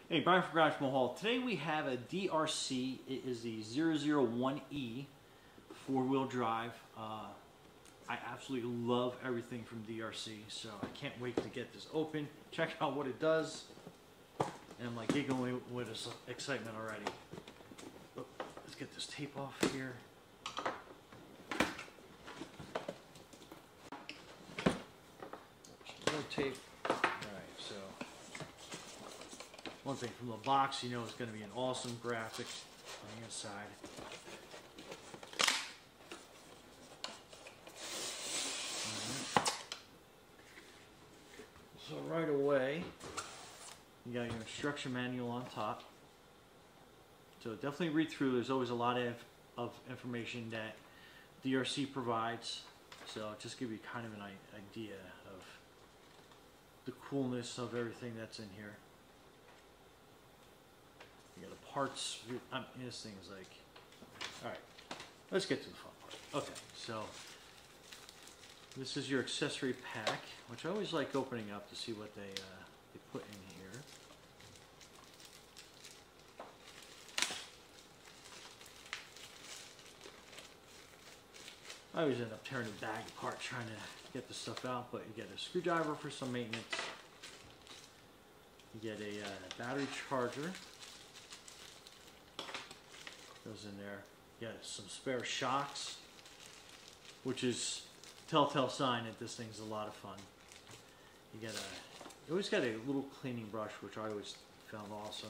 Hey, Brian from Garage Mahal. Today we have a DRC. It is the 001E four-wheel drive. I absolutely love everything from DRC, so I can't wait to get this open, check out what it does, and I'm like giggling with excitement already. Oh, let's get this tape off here. More tape. Alright, so one thing from the box, you know it's going to be an awesome graphic on the inside. So right away, you got your instruction manual on top. So definitely read through. There's always a lot of information that DRC provides. So just give you kind of an idea of the coolness of everything that's in here. You got the parts. This thing is like, all right, let's get to the fun part. Okay, so this is your accessory pack, which I always like opening up to see what they put in here. I always end up tearing the bag apart trying to get the stuff out, but you get a screwdriver for some maintenance. You get a battery charger. Goes in there. You got some spare shocks, which is a telltale sign that this thing's a lot of fun. You always got a little cleaning brush, which I always found awesome.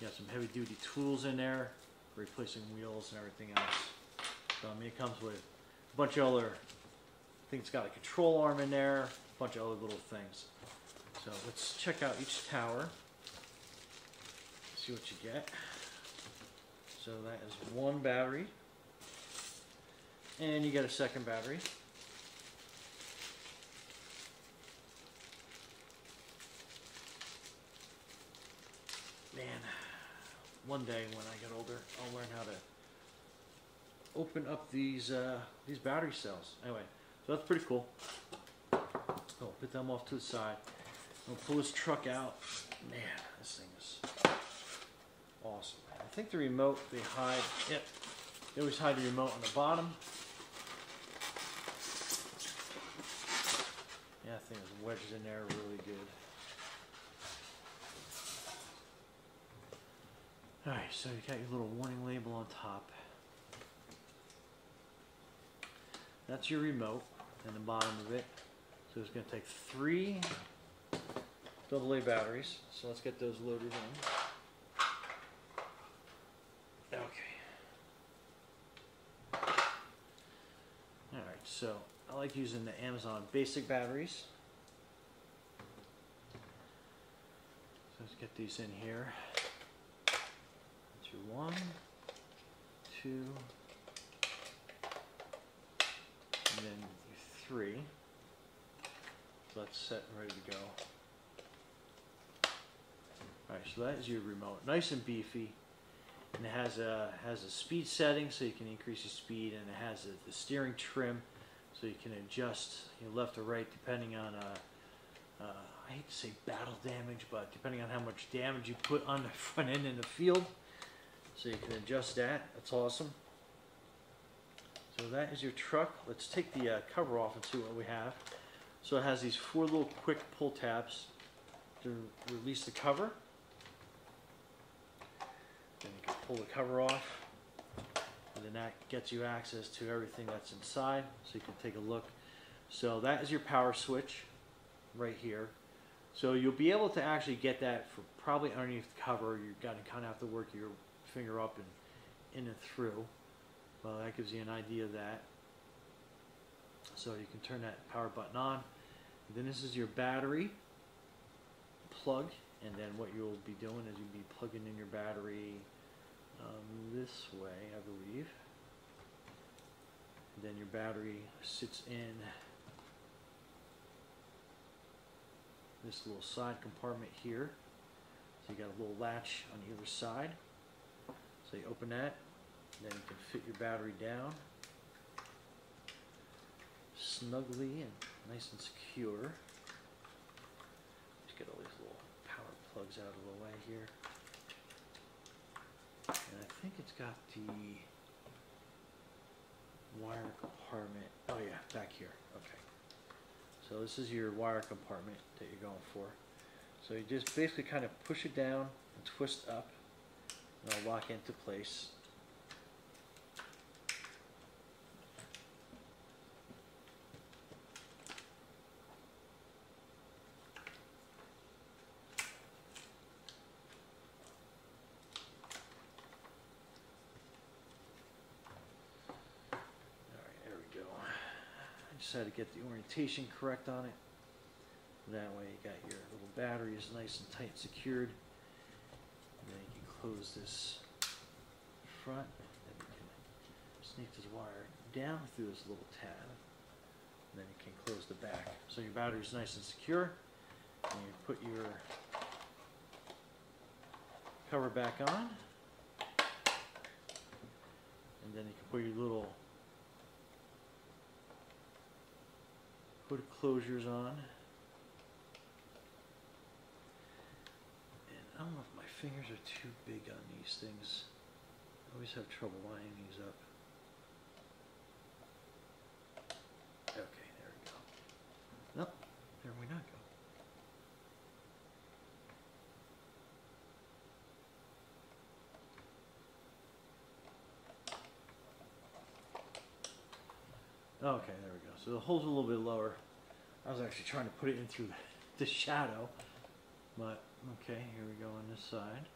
You got some heavy duty tools in there, replacing wheels and everything else. So I mean, it comes with a bunch of other, I think it's got a control arm in there, a bunch of other little things. So let's check out each tower, see what you get. So that is one battery, and you get a second battery. Man, one day when I get older, I'll learn how to open up these battery cells. Anyway, so that's pretty cool. I'll put them off to the side. I'll pull this truck out. Man, this thing is awesome. I think the remote, they hide, yep, they always hide the remote on the bottom. Yeah, that thing is wedged in there really good. Alright, so you got your little warning label on top. That's your remote and the bottom of it. So it's going to take 3 AA batteries. So let's get those loaded in. Okay. Alright, so I like using the Amazon basic batteries. So let's get these in here. That's your 1, 2, and then your 3. So that's set and ready to go. Alright, so that is your remote. Nice and beefy. And it has a speed setting, so you can increase your speed, and it has the steering trim, so you can adjust left or right depending on I hate to say battle damage, but depending on how much damage you put on the front end in the field, so you can adjust that. That's awesome. So that is your truck. Let's take the cover off and see what we have. So it has these 4 little quick pull tabs to release the cover. Then you can pull the cover off, and then that gets you access to everything that's inside, so you can take a look. So that is your power switch right here. So you'll be able to actually get that for probably underneath the cover. You're going to kind of have to work your finger up and in and through. Well, that gives you an idea of that. So you can turn that power button on. And then this is your battery plug. And then what you'll be doing is you'll be plugging in your battery this way, I believe. And then your battery sits in this little side compartment here. So you got a little latch on either side. So you open that, then you can fit your battery down snugly and nice and secure. Just get all these little power plugs out of the way here. And I think it's got the wire compartment. Oh yeah, back here. Okay. So this is your wire compartment that you're going for. So you just basically kind of push it down and twist up, and it'll lock into place. Had to get the orientation correct on it. That way you got your little batteries nice and tight and secured. And then you can close this front, and you can sneak this wire down through this little tab. And then you can close the back. So your battery's nice and secure. And you put your cover back on. And then you can put your little hood closures on. And I don't know if my fingers are too big on these things. I always have trouble lining these up. Okay, there we go. No, there we not go. Okay, there we go. So the hole's a little bit lower. I was actually trying to put it in through the shadow, but okay, here we go on this side.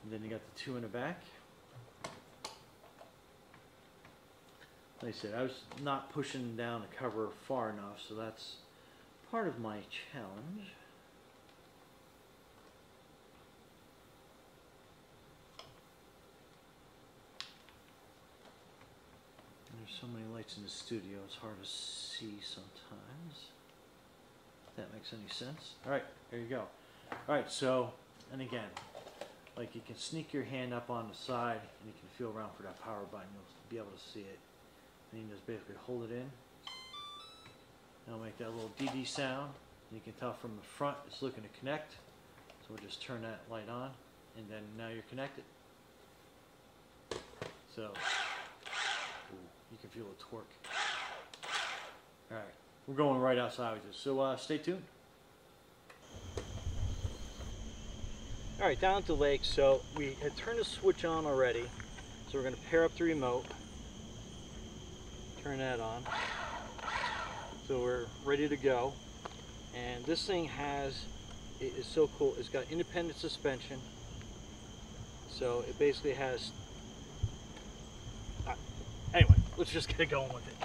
And then you got the two in the back. Like I said, I was not pushing down the cover far enough, so that's part of my challenge. There's so many lights in the studio, it's hard to see sometimes. If that makes any sense. Alright, there you go. Alright, so, and again, like you can sneak your hand up on the side and you can feel around for that power button, you'll be able to see it. And you can just basically hold it in. And it'll make that little DD sound. And you can tell from the front it's looking to connect. So we'll just turn that light on and then now you're connected. So you can feel the torque. Alright, we're going right outside with this, so stay tuned. Alright, down at the lake, so we had turned the switch on already. So we're going to pair up the remote. Turn that on. So we're ready to go. And this thing it is so cool, it's got independent suspension. So it basically has anyway, let's just get going with it.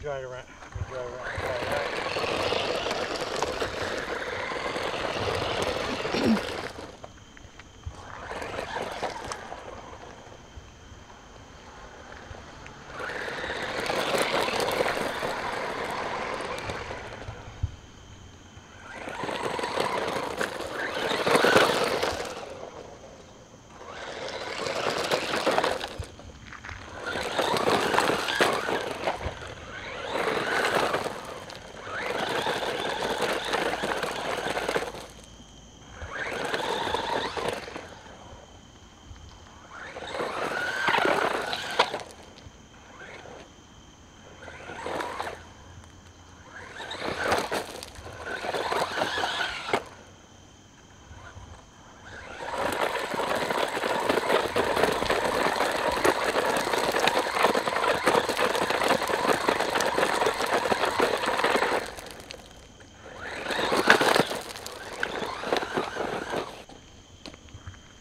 dry it around. Let me dry it around. Dry it out.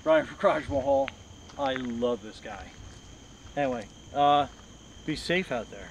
Brian from Garage Hall. I love this guy. Anyway, be safe out there.